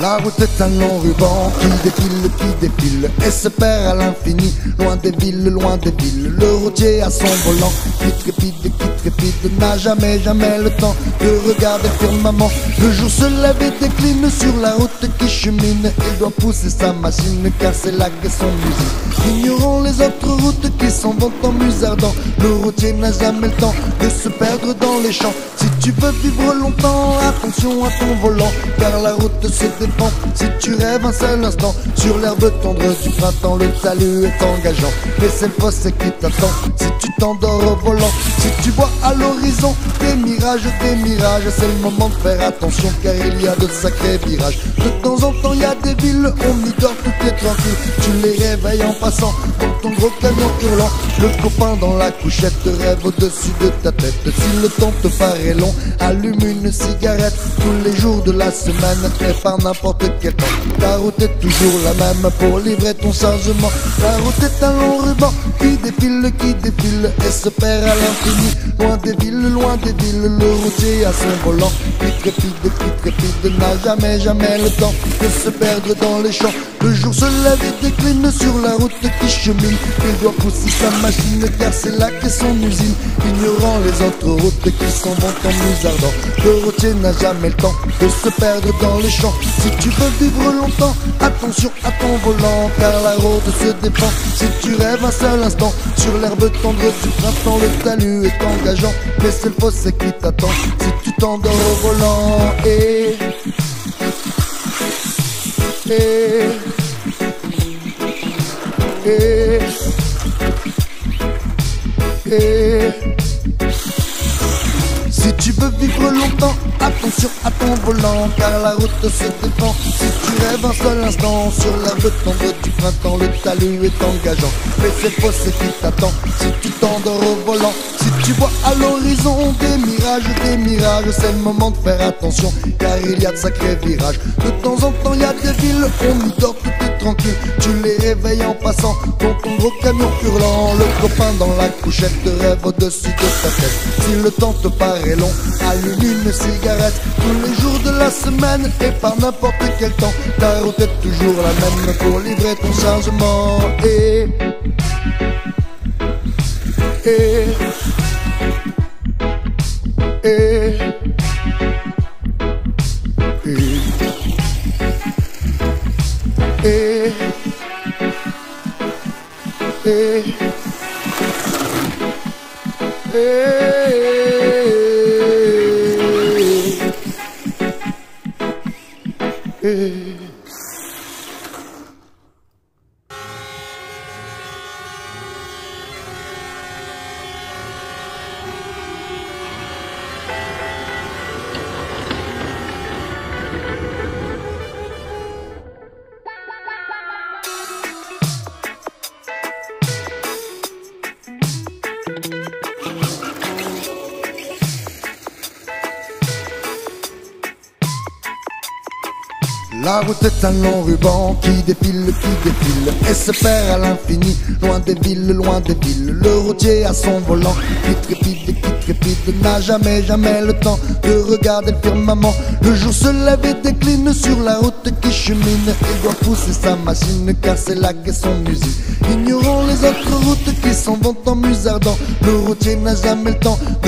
La route est un long ruban qui défile et se perd à l'infini, loin des villes, loin des villes. Le routier à son volant qui trépide, n'a jamais le temps de regarder le firmament. Le jour se lève et décline sur la route qui chemine. Il doit pousser sa machine car c'est là qu'est son usine. Ignorons les autres routes qui s'en vont en musardant. Le routier n'a jamais le temps de se perdre dans les champs. Si tu veux vivre longtemps, attention à ton volant, car la route se défend si tu rêves un seul instant. Sur l'herbe tendre du printemps, le talus est engageant, mais c'est le fossé qui t'attend si tu t'endors au volant. Si tu vois à l'horizon des mirages, c'est le moment de faire attention, car il y a de sacrés virages. De temps en temps il y a des villes, on y dort, tout est tranquille. Tu les réveilles en passant dans ton gros camion hurlant. Le copain dans la couchette rêve au-dessus de ta tête. Si le temps te paraît long, allume une cigarette. Tous les jours de la semaine et par n'importe quel temps. Ta route est toujours la même pour livrer ton chargement. La route est un long ruban qui défile et se perd à l'infini, loin des villes, loin des villes. Le routier à son volant qui trépide, n'a jamais le temps de se perdre dans les champs. Le jour se lève et décline sur la route qui chemine. Il doit pousser sa machine car c'est là qu'est son usine. Ignorant les autres routes qui s'en vont en musardant. Le routier n'a jamais le temps de se perdre dans les champs. Si tu veux vivre longtemps, attention à ton volant, car la route se défend si tu rêves un seul instant. Sur l'herbe tendre du printemps, le talus est engageant, mais c'est le fossé qui t'attend si tu t'endors au volant. Si tu veux vivre longtemps, attention à ton volant, car la route se défend si tu rêves un seul instant. Sur l'herbe tendre du printemps, le talus est engageant, mais c'est le fossé qui t'attend si tu t'endors au volant. Si tu vois à l'horizon des mirages, c'est le moment de faire attention, car il y a de sacrés virages. De temps en temps il y a des villes, on y dort, tout est tranquille. Tu les réveilles en passant dans ton gros camion hurlant. Le copain dans la couchette rêve au-dessus de ta tête. Si le temps te paraît long, allume une cigarette. Tous les jours de la semaine et par n'importe quel temps. Ta route est toujours la même pour livrer ton chargement. La route est un long ruban qui défile et se perd à l'infini, loin des villes, loin des villes. Le routier à son volant qui trépide, n'a jamais le temps de regarder le firmament. Le jour se lève et décline sur la route qui chemine. Il doit pousser sa machine car c'est là qu'est son usine. Ignorons les autres routes qui s'en vont en musardant. Le routier n'a jamais le temps de